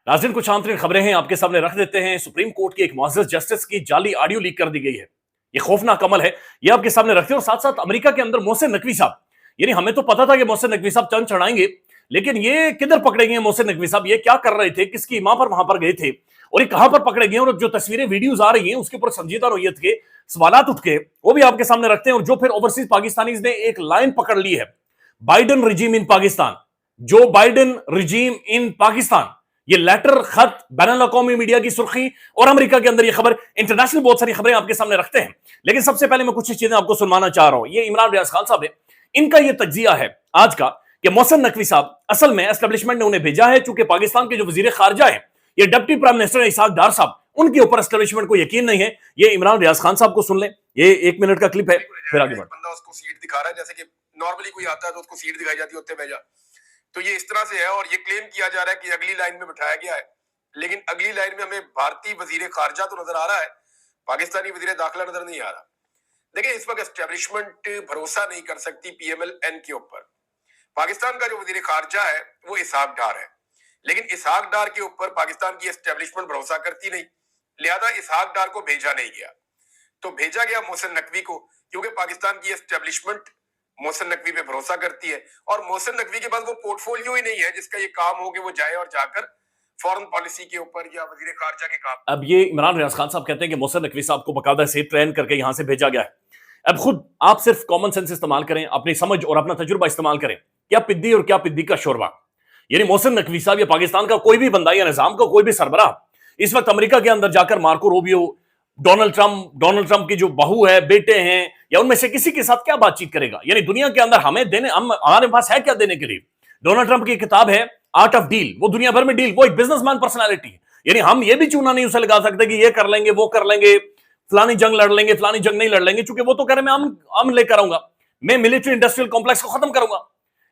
नाज़रीन, कुछ आंतरिक खबरें हैं आपके सामने रख देते हैं। सुप्रीम कोर्ट की एक मुअज़्ज़ज़ जस्टिस की जाली ऑडियो लीक कर दी गई है। ये खौफनाक अमल है, ये आपके सामने रखते हैं। और साथ साथ अमेरिका के अंदर मोहसिन नकवी साहब, यानी हमें तो पता था कि मोहसिन नकवी साहब चंद चढ़ाएंगे, लेकिन ये किधर पकड़े गए मोहसिन नकवी साहब? ये क्या कर रहे थे, किसकी मां पर वहां पर गए थे और ये कहां पर पकड़े गए? और जो तस्वीरें वीडियोज आ रही हैं उसके ऊपर संजीदा नौयत के सवालात उठ के वो भी आपके सामने रखते हैं। और जो फिर ओवरसीज पाकिस्तानीज ने एक लाइन पकड़ ली है, बाइडन रिजीम इन पाकिस्तान, जो बाइडन रिजीम इन पाकिस्तान, ये लेटर खत बैनुल अक़वामी मीडिया की सुर्खी और अमेरिका के अंदर ये खबर, इंटरनेशनल बहुत सारी खबरें आपके सामने रखते हैं। लेकिन सबसे पहले मैं कुछ चीजें आपको सुनवाना चाह रहा हूं। ये इमरान रियाज खान साहब है, इनका ये तज्जिया है आज का कि मोहसिन नकवी साहब असल में एस्टेब्लिशमेंट ने उन्हें भेजा है, चूंकि पाकिस्तान के जो वजीर खारजा है, ये डिप्टी प्राइम मिनिस्टर इसहाक डार साहब, उनके ऊपर एस्टेब्लिशमेंट को यकीन नहीं है। ये इमरान रियाज खान साहब को सुन लें, ये 1 मिनट का क्लिप है, फिर आगे बढ़। बंदा उसको सीट दिखा रहा है, जैसे कि नॉर्मली कोई आता है तो उसको सीट दिखाई जाती है, उत्ते भेजा। तो ये इस तरह से है और ये क्लेम किया जा रहा है कि अगली लाइन में बिठाया गया है, लेकिन अगली लाइन में हमें भारतीय वजीर खारजा तो नजर आ रहा है, पाकिस्तानी वजीर दाखिला नजर नहीं आ रहा। देखिए, इस वक्त एस्टेब्लिशमेंट भरोसा नहीं कर सकती PMLN के ऊपर। पाकिस्तान का जो वजीर खारजा है वो इसहाक डार है, लेकिन इसहाक डार के ऊपर पाकिस्तान की एस्टेब्लिशमेंट भरोसा करती नहीं, लिहाजा इसहाक डार को भेजा नहीं गया। तो भेजा गया मोहसिन नकवी को, क्योंकि पाकिस्तान की एस्टेब्लिशमेंट मोहसिन नकवी पे भरोसा करती है और मोहसिन नकवी के पास वो पोर्टफोलियो ही नहीं है जिसका ये काम हो कि वो जाए और जाकर फॉरेन पॉलिसी के ऊपर या वजीर खारजा के काम। अब ये इमरान रियाज खान साहब कहते हैं कि मोहसिन नकवी साहब को बकायदा से ट्रेन करके यहां से भेजा गया है। अब खुद आप सिर्फ कॉमन सेंस इस्तेमाल करें, अपनी समझ और अपना तजुर्बा इस्तेमाल करें। क्या पिद्दी और क्या पिद्दी का शोरबा। यानी मोहसिन नकवी साहब या पाकिस्तान का कोई भी बंदा या निजाम का कोई भी सरबराह इस वक्त अमेरिका के अंदर जाकर मार्को रूबियो, डोनाल्ड ट्रंप की जो बहू है, बेटे हैं, या उनमें से किसी के साथ क्या बातचीत करेगा? यानी दुनिया के अंदर हमें देने, हमारे पास है क्या देने के लिए? डोनाल्ड ट्रंप की किताब है आर्ट ऑफ डील, वो दुनिया भर में डील, वो एक बिजनेसमैन पर्सनालिटी है। यानी हम ये भी चूना नहीं उसे लगा सकते कि ये कर लेंगे, वो कर लेंगे, फलानी जंग लड़ लेंगे, फलानी जंग नहीं लड़ लेंगे, क्योंकि वो तो कह रहे मैं हम लेकर आऊंगा, मैं मिलिट्री इंडस्ट्रियल कॉम्प्लेक्स को खत्म करूंगा।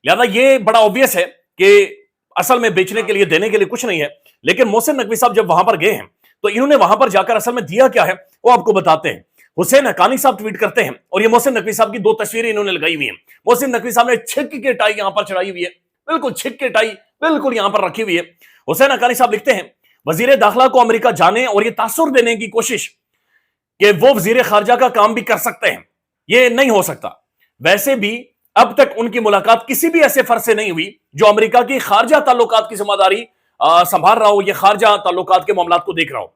लिहाजा ये बड़ा ऑब्वियस है कि असल में बेचने के लिए, देने के लिए कुछ नहीं है। लेकिन मोहसिन नकवी साहब जब वहां पर गए हैं तो इन्होंने वहां पर जाकर असल में दिया क्या है वो आपको बताते हैं। हुसैन हक्कानी साहब ट्वीट करते हैं और ये मोहसिन नकवी साहब की 2 तस्वीरें इन्होंने लगाई हुई हैं। मोहसिन नकवी साहब ने छिक के टाई यहां पर चढ़ाई हुई है, बिल्कुल छिक के टाई बिल्कुल यहां पर रखी हुई है। हुसैन हक्कानी साहब लिखते हैं, वजीर दाखिला को अमेरिका जाने और ये तासुर देने की कोशिश कि वो वजीर खारजा का काम भी कर सकते हैं, ये नहीं हो सकता। वैसे भी अब तक उनकी मुलाकात किसी भी ऐसे फर्ज से नहीं हुई जो अमेरिका की खारजा ताल्लुकात की जिम्मेदारी संभाल रहा हो, या खारजा ताल्लुकात के मामलात को देख रहा हो।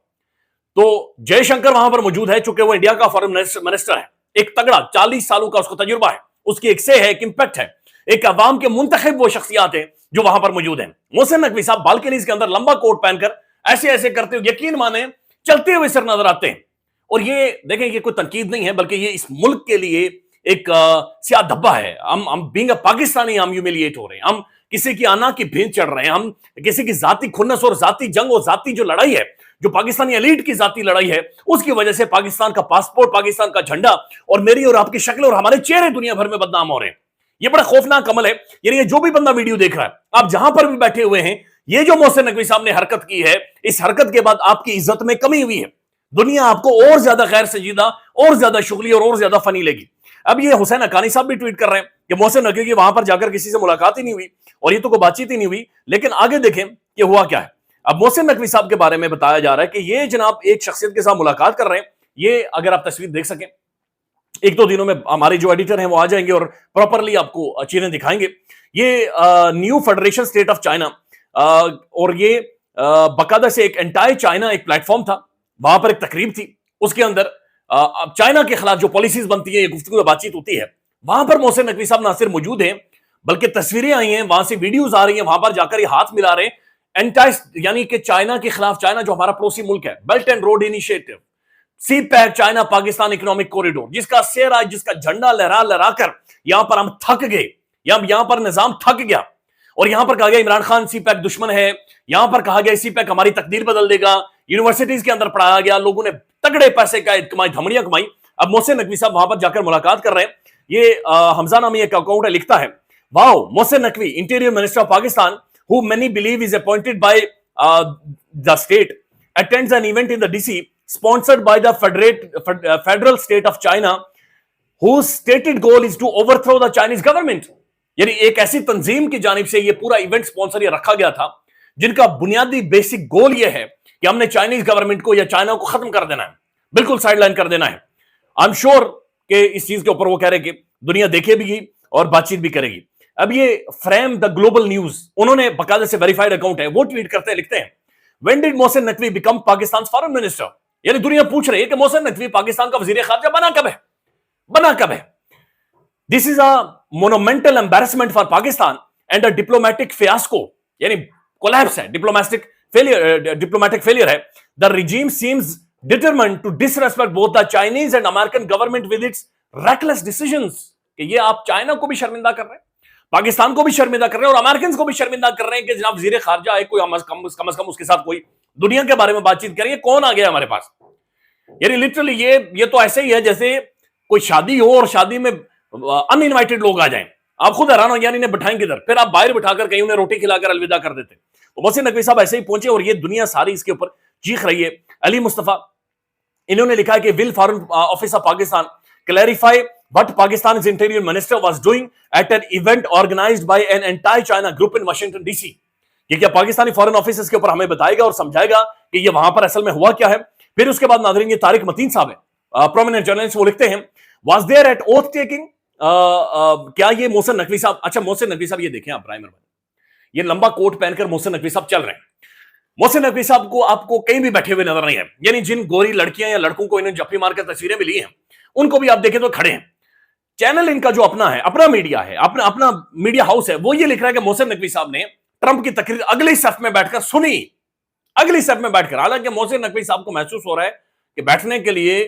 तो जयशंकर वहां पर मौजूद है, चूंकि वो इंडिया का फॉरेन मिनिस्टर है, एक तगड़ा 40 सालों का उसको तजुर्बा है, उसकी एक से है, एक इंपैक्ट है, एक अवाम के मुंतखब वो शख्सियात है जो वहां पर मौजूद है। मोहसिन नकवी साहब बालकनीज के अंदर लंबा कोट पहनकर ऐसे ऐसे करते हुए, यकीन माने चलते हुए सर नजर आते हैं। और ये देखें, ये कोई तनकीद नहीं है, बल्कि ये इस मुल्क के लिए एक सियाह धब्बा है। हम बीइंग अ पाकिस्तानी हम ह्यूमिलिएट हो रहे हैं, हम किसी की आना की भेंट चढ़ रहे हैं, हम किसी की जाती खुन्नस और जाती जंग और जाती जो लड़ाई है, जो पाकिस्तानी एलीट की जाती लड़ाई है, उसकी वजह से पाकिस्तान का पासपोर्ट, पाकिस्तान का झंडा और मेरी और आपकी शक्ल और हमारे चेहरे दुनिया भर में बदनाम हो रहे हैं। ये बड़ा खौफनाक अमल है। यानी ये जो भी बंदा वीडियो देख रहा है, आप जहां पर भी बैठे हुए हैं, ये जो मोहसिन नकवी साहब ने हरकत की है, इस हरकत के बाद आपकी इज्जत में कमी हुई है। दुनिया आपको और ज्यादा गैर संजीदा, और ज्यादा शुगली और ज्यादा फनी लेगी। अब ये हुसैन हक्कानी साहब भी ट्वीट कर रहे हैं कि मोहसिन नकवी की वहां पर जाकर किसी से मुलाकात ही नहीं हुई और ये तो कोई बातचीत ही नहीं हुई। लेकिन आगे देखें कि हुआ क्या है। अब मोहसिन नकवी साहब के बारे में बताया जा रहा है कि ये जनाब एक शख्सियत के साथ मुलाकात कर रहे हैं। ये अगर आप तस्वीर देख सकें, 1-2 दिनों में हमारे जो एडिटर हैं वो आ जाएंगे और प्रॉपरली आपको चीजें दिखाएंगे। ये new federation state of China, और ये बाकायदा से एक एंटायर चाइना एक प्लेटफॉर्म था, वहां पर एक तकरीब थी, उसके अंदर अब चाइना के खिलाफ जो पॉलिसीज बनती है, गुफ्तगू बातचीत होती है, वहां पर मोहसिन नकवी साहब ना सिर्फ मौजूद हैं, बल्कि तस्वीरें आई हैं, वहां से वीडियोज आ रही हैं, वहां पर जाकर ये हाथ मिला रहे हैं एंटायर, यानी कि चाइना के खिलाफ, चाइना जो हमारा पड़ोसी मुल्क है, belt and road initiative, CPEC, China Pakistan economic corridor, जिसका सेहरा, जिसका झंडा लहरा लहरा कर यहां पर हम थक गए, यहां पर निजाम थक गया। और यहां पर कहा गया इमरान खान CPEC दुश्मन है, यहां पर कहा गया CPEC हमारी तकदीर बदल देगा, यूनिवर्सिटीज के अंदर पढ़ाया गया, लोगों ने तगड़े पैसे का कमाई, धमड़ियां कमाई। अब मोहसिन नकवी साहब वहां पर जाकर मुलाकात कर रहे हैं। ये हमजा नामी एक अकाउंट है, लिखता है, wow, Mohsin Naqvi, interior minister of Pakistan, who many believe is appointed by the state, attends an event in the DC sponsored by the federal state of China, whose stated goal is to overthrow the Chinese government। यानी एक ऐसी तंजीम की जानिब से ये पूरा event sponsor ये रखा गया था जिनका बुनियादी बेसिक गोल यह है कि हमने चाइनीज गवर्नमेंट को या चाइना को खत्म कर देना है, बिल्कुल साइडलाइन कर देना है। आई एम श्योर कि इस चीज के ऊपर वो कह रहे कि दुनिया देखेगी और बातचीत भी करेगी। अब ये फ्रेम द ग्लोबल न्यूज, उन्होंने बकायदे से वेरीफाइड अकाउंट है, वो ट्वीट करते हैं, लिखते हैं when did Mohsin Naqvi become Pakistan foreign minister. यानी दुनिया पूछ रही है कि मोहसिन नकवी पाकिस्तान का वजीर खारजा बना कब है, बना कब है। This is a monumental embarrassment for Pakistan and a diplomatic fiasco, यानी कोलैप्स है, डिप्लोमेटिक फेलियर है। The regime seems determined to disrespect both the Chinese and American government with its reckless decisions. कि ये आप चाइना को भी शर्मिंदा कर रहे हैं, पाकिस्तान को भी शर्मिंदा कर रहे हैं और अमेरिकन को भी शर्मिंदा कर रहे हैं कि जनाब वजीर खारजा है कोई, कम से कम उसके साथ कोई दुनिया के बारे में बातचीत करें। कौन आ गया हमारे पास? यानी लिटरली ये तो ऐसे ही है जैसे कोई शादी हो और शादी में अनइनवाइटेड लोग आ जाएं, आप खुद हैरान हो, यानी इन्हें बिठाएं किधर, फिर आप बाहर बिठाकर कहीं उन्हें रोटी खिलाकर अलविदा कर देते। तो मोहसिन नकवी साहब ऐसे ही पहुंचे और ये दुनिया सारी इसके ऊपर चीख रही है। अली मुस्तफा, इन्होंने लिखा है कि will foreign office of Pakistan clarify what Pakistan interior minister was doing at an event organised by an entire China group in Washington DC. ये क्या पाकिस्तानी फॉरेन ऑफिस इसके ऊपर हमें बताएगा और समझाएगा कि ये वहां पर असल में हुआ क्या है। फिर उसके बाद नाज़रीन, ये तारिक मतीन साहब है, प्रोमिनेंट जर्नलिस्ट, वो लिखते हैं was there at oath taking, क्या ये मोहसिन नकवी साहब, अच्छा मोहसिन नकवी साहब ये देखें आप प्राइमर में, ये लंबा कोट पहनकर मोहसिन नकवी साहब चल रहे हैं। मोहसिन नकवी साहब को आपको कहीं भी बैठे हुए नजर नहीं है, यानी जिन गोरी लड़कियां या लड़कों को इन्होंने जफ्फी मारकर तस्वीरें भी ली हैं उनको भी आप देखें तो खड़े हैं। चैनल इनका जो अपना है, अपना मीडिया है, अपना मीडिया हाउस है, वो ये लिख रहा है कि मोहसिन नकवी साहब ने ट्रंप की तकरीर अगली सफ में बैठकर सुनी, अगली सफ में बैठकर। हालांकि मोहसिन नकवी साहब को महसूस हो रहा है कि बैठने के लिए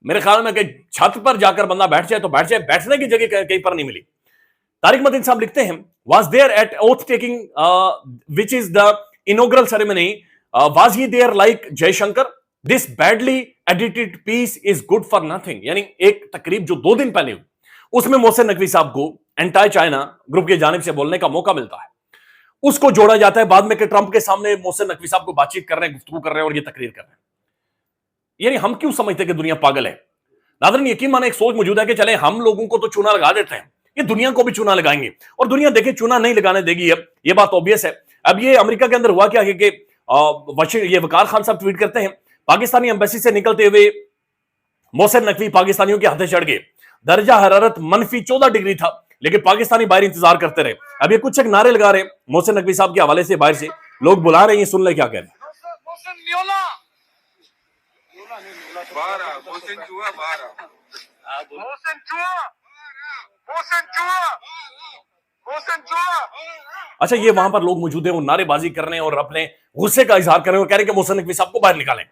मेरे ख्याल में कि छत पर जाकर बंदा बैठ जाए तो बैठ जाए, बैठने की जगह कहीं पर नहीं मिली। तारिक मतीन साहब लिखते हैं was there at oath taking which is the inaugural ceremony, was he there like Jaishankar, this badly edited piece is good for nothing. यानी एक तकरीब जो 2 दिन पहले हुई उसमें मोहसिन नकवी साहब को एंटायर चाइना ग्रुप की जानिब से बोलने का मौका मिलता है, उसको जोड़ा जाता है बाद में कि ट्रंप के सामने मोहसिन नकवी साहब को बातचीत कर रहे हैं, गुफ्तगू कर रहे हैं और ये तकरीर कर रहे हैं। यानी हम क्यों समझते हैं कि दुनिया पागल है? नाज़रीन, यकीन माने एक सोच मौजूद है कि चले हम लोगों को तो चूना लगा देते हैं, ये दुनिया को भी चूना लगाएंगे और दुनिया देखे चूना नहीं लगाने देगी। अब ये बात ऑब्वियस है। अब ये अमेरिका के अंदर हुआ क्या है कि ये वकार खान साहब ट्वीट करते हैं पाकिस्तानी एम्बेसी से निकलते हुए मोहसिन नकवी पाकिस्तानियों के हाथे चढ़ गए, दर्जा हरारत -14 डिग्री था लेकिन पाकिस्तानी बाहर इंतजार करते रहे। अब ये कुछ एक नारे लगा रहे मोहसिन नकवी साहब के हवाले से, बाहर से लोग बुला रहे हैं, सुन ले क्या कह रहे हैं। अच्छा, ये वहां पर लोग मौजूद हैं, वो नारेबाजी कर रहे हैं और अपने गुस्से का इजहार कर रहे हैं और कह रहे हैं कि मोहसिन नकवी साहब को बाहर निकालें,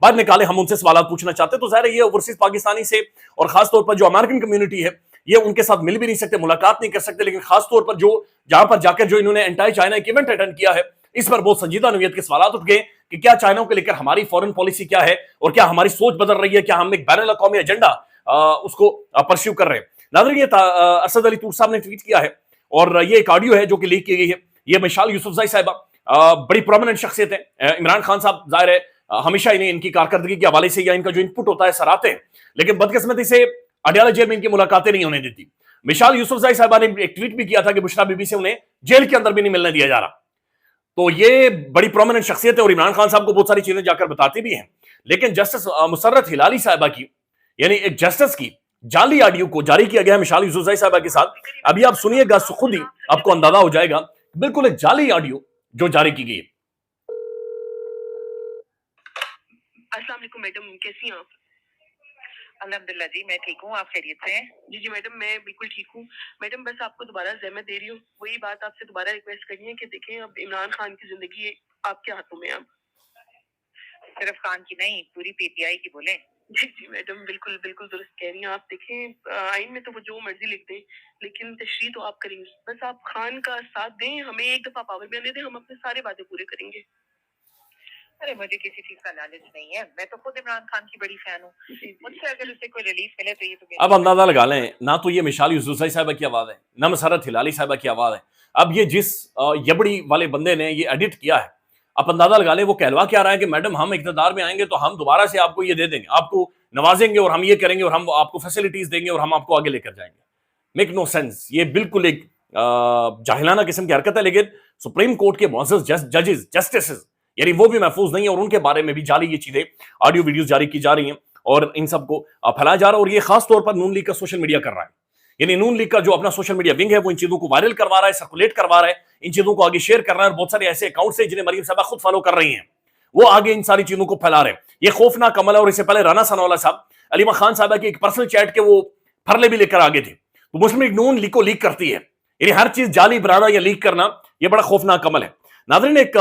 बाहर निकाले, हम उनसे सवाल पूछना चाहते हैं। तो जाहिर है ये ओवरसीज पाकिस्तानी से और खासतौर पर जो अमेरिकन कम्युनिटी है ये उनके साथ मिल भी नहीं सकते, मुलाकात नहीं कर सकते, लेकिन खासतौर पर जो जहां पर जाकर जो इन्होंने एंटायर चाइना एक इवेंट अटेंड किया है इस पर बहुत संजीदा नोयत के सवाल उठ गए कि क्या चाइना को लेकर हमारी फॉरेन पॉलिसी क्या है और क्या हमारी सोच बदल रही है, क्या हम एक बैनुल अक़वामी एजेंडा उसको परस्यू कर रहे हैं। नाज़रीन, ये असद अली तूर साहब ने ट्वीट किया है और ये एक ऑडियो है जो कि लीक की गई है। ये मिसाल यूसुफजई साहिबा बड़ी प्रोमिनेंट शख्सियत है, इमरान खान साहब जाहिर है हमेशा इन्हें इनकी कारकर्दगी के हवाले से या इनका जो इनपुट होता है सराहते हैं, लेकिन बदकिस्मती से अडयाला जेल में इनकी मुलाकातें नहीं होने देती। मिसाल यूसुफजई साहिबा ने एक ट्वीट भी किया था कि बुशरा बीबी से उन्हें जेल के अंदर भी नहीं मिलने दिया जा रहा। तो ये बड़ी प्रोमिनेंट शख्सियत है और इमरान खान साहब को बहुत सारी चीजें जाकर बताती भी हैं, लेकिन जस्टिस मुसर्रत हिलाली साहिबा की, यानी एक जस्टिस की जाली ऑडियो को जारी किया गया मिसाल यूसुफजई साहिबा के साथ। अभी आप सुनिएगा, खुद ही आपको अंदाजा हो जाएगा, बिल्कुल एक जाली ऑडियो जो जारी की गई है। अस्सलाम वालेकुम मैडम, कैसी हैं आप? अल्हम्दुलिल्लाह जी, मैं ठीक हूँ, आप खैरियत से हैं? जी मैडम, मैं बिल्कुल ठीक हूँ। मैडम बस आपको दोबारा ज़हमत दे रही हूँ, वही बात आपसे दोबारा रिक्वेस्ट करनी है कि देखें अब इमरान खान की जिंदगी आपके हाथों में है। अब सिर्फ खान की नहीं, पूरी पीटीआई की बोले। जी मैडम, बिल्कुल बिल्कुल दुरुस्त कह रही हैं आप। देखें आइन में तो वो जो मर्जी लिख दें, लेकिन तशरीह तो आप करेंगी। बस आप खान का साथ दें, हमें एक दफा पावर बयान दे दें, हम अपने सारे वादे पूरे करेंगे। अरे मुझे किसी चीज का लालच नहीं है, मैं तो खुद इमरान खान की बड़ी फैन हूँ। मुझसे अगर उसे कोई रिलीफ मिले तो ये तो अब अंदाजा लगा लें, ना तो ये मिसाल यूसुफजई साहिबा की आवाज है, ना मुसर्रत हिलाली साहिबा की आवाज है। अब ये जिस यबड़ी वाले बंदे ने ये एडिट किया है, आप अंदाजा लगा लें वो कहलवा क्या रहा है कि मैडम हम इक़्तिदार में आएंगे तो हम दोबारा से आपको ये दे देंगे, आपको नवाजेंगे और हम ये करेंगे और हम आपको फैसिलिटीज देंगे और हम आपको आगे लेकर जाएंगे। Make no sense. ये बिल्कुल एक जाहिलाना किस्म की हरकत है, लेकिन सुप्रीम कोर्ट के मुअज़्ज़ज़ जजेस, जस्टिसेस, यानी वो भी महफूज नहीं है और उनके बारे में भी जाली ये चीजें, ऑडियो वीडियोस जारी की जा रही हैं और इन सबको फैलाया जा रहा है। और ये खास तौर पर नून लीग का सोशल मीडिया कर रहा है, यानी नून लीग का जो अपना सोशल मीडिया विंग है वो इन चीजों को वायरल करवा रहा है, सर्कुलेट करवा रहा है, इन चीजों को आगे शेयर कर रहा है। और बहुत सारे ऐसे अकाउंट्स हैं जिन्हें मरीम साहब खुद फॉलो कर रही हैं, वो आगे इन सारी चीजों को फैला रहे हैं। ये खौफनाक अमल है। और इससे पहले राना सनाउल्लाह साहब अलीमा खान साहबा की एक पर्सनल चैट के वो फरले भी लेकर आगे थे। तो मुस्लिम लीग नून लीग को लीक करती है, यानी हर चीज जाली बनाना या लीक करना यह बड़ा खौफनाक अमल है। नाज़रीन, एक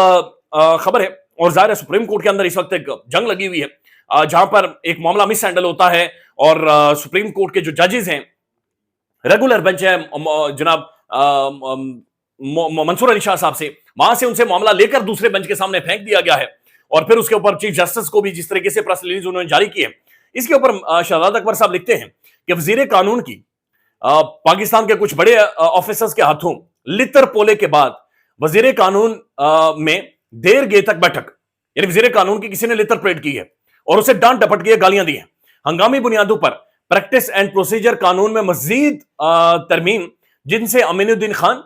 खबर है और जाहिर है सुप्रीम कोर्ट के अंदर इस वक्त एक जंग लगी हुई है, जहां पर एक मामला मिस हैंडल होता है और सुप्रीम कोर्ट के जो जजेस हैं, रेगुलर बेंच है जनाब मंसूर अली शाह साहब से, वहां से उनसे मामला लेकर दूसरे बेंच के सामने फेंक दिया गया है। और फिर उसके ऊपर चीफ जस्टिस को भी जिस तरीके से प्रेस रिलीज उन्होंने जारी की है, इसके ऊपर शहजाद अकबर साहब लिखते हैं कि वजीर कानून की पाकिस्तान के कुछ बड़े ऑफिसर्स के हाथों लितर पोले के बाद वजीर कानून में देर गे तक बैठक, यानी वजीर कानून की किसी ने लितर परेड की है और उसे डांट डपट की गालियां दी हैं। हंगामी बुनियादों पर प्रैक्टिस एंड प्रोसीजर कानून में मजीद तरमीम, जिनसे अमीनुद्दीन खान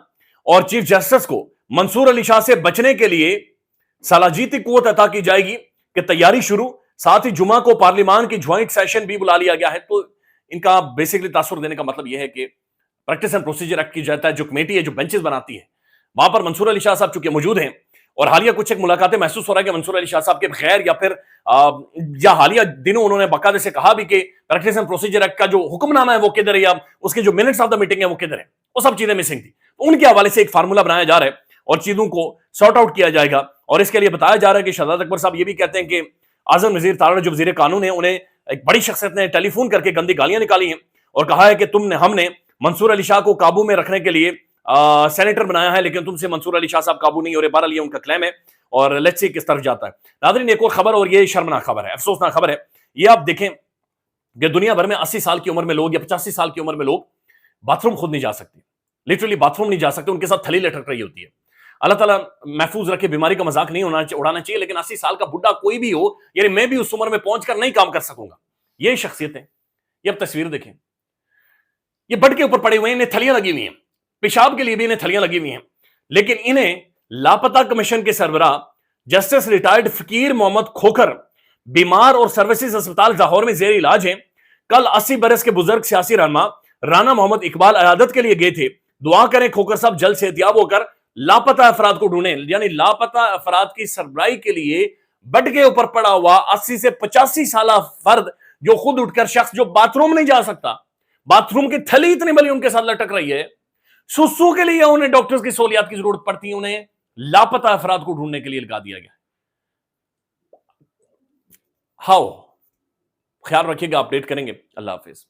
और चीफ जस्टिस को मंसूर अली शाह से बचने के लिए सलाजीती कुव्वत अता की जाएगी कि तैयारी शुरू। साथ ही जुमा को पार्लियामान की ज्वाइंट सेशन भी बुला लिया गया है। तो इनका बेसिकली तासुर देने का मतलब यह है कि प्रैक्टिस एंड प्रोसीजर एक्ट की जाता है, जो कमेटी है, जो बेंचेस बनाती है, वहां पर मंसूर अली शाह साहब चूंकि मौजूद हैं और हालिया कुछ एक मुलाकातें महसूस हो रहा है कि मंसूर अली शाह साहब के बगैर या फिर या हालिया दिनों उन्होंने बाकायदे से कहा भी कि प्रैक्टिस एंड प्रोसीजर एक्ट का जो हुक्मनामा है वो किधर है, या उसके जो मिनट्स ऑफ द मीटिंग है वो किधर है, वो सब चीजें मिसिंग थी। तो उनके हवाले से एक फार्मूला बनाया जा रहा है और चीजों को सॉर्ट आउट किया जाएगा। और इसके लिए बताया जा रहा है कि शहजाद अकबर साहब ये भी कहते हैं कि आजम नजीर तारा जो वजीर कानून है, उन्हें एक बड़ी शख्सियत ने टेलीफोन करके गंदी गालियां निकाली हैं और कहा है कि हमने मंसूर अली शाह को काबू में रखने के लिए सेनेटर बनाया है, लेकिन तुमसे मंसूर अली शाह साहब काबू नहीं हो रहे। बहरहाल ये उनका क्लेम है और लेट्स सी किस तरफ जाता है। नाज़रीन, एक और खबर, और ये शर्मनाक खबर है, अफसोसनाक खबर है। ये आप देखें कि दुनिया भर में 80 साल की उम्र में लोग या 85 साल की उम्र में लोग बाथरूम खुद नहीं जा सकते, लिटरली बाथरूम नहीं जा सकते, उनके साथ थैली लटक रही होती है। अल्लाह ताला महफूज रखे, बीमारी का मजाक नहीं उड़ाना चाहिए, लेकिन 80 साल का बुढ़ा कोई भी हो, यानी मैं भी उस उम्र में पहुंचकर नहीं काम कर सकूंगा। ये शख्सियतें, ये अब तस्वीर देखें, ये बेड के ऊपर पड़े हुए हैं, इन्हें थलियां लगी हुई हैं, पेशाब के लिए भी इन्हें थलियां लगी हुई हैं, लेकिन इन्हें लापता कमीशन के सरबराह जस्टिस रिटायर्ड फकीर मोहम्मद खोखर बीमार और सर्विसेज अस्पताल लाहौर में जेर इलाज हैं। कल 80 बरस के बुजुर्ग सियासी रहनुमा राना मोहम्मद इकबाल अयादत के लिए गए थे। दुआ करें खोखर साहब जल्द सेहतियाब होकर लापता अफराद को ढूंढें। यानी लापता अफराद की सरबराही के लिए बेड के ऊपर पड़ा हुआ 80 से 85 साल फर्द, जो खुद उठकर शख्स जो बाथरूम नहीं जा सकता, बाथरूम की थैली इतनी बड़ी उनके साथ लटक रही है, सुसु के लिए उन्हें डॉक्टर्स की सहूलियत की जरूरत पड़ती है, उन्हें लापता अफराद को ढूंढने के लिए लगा दिया गया। हाउ, ख्याल रखिएगा, अपडेट करेंगे। अल्लाह हाफिज।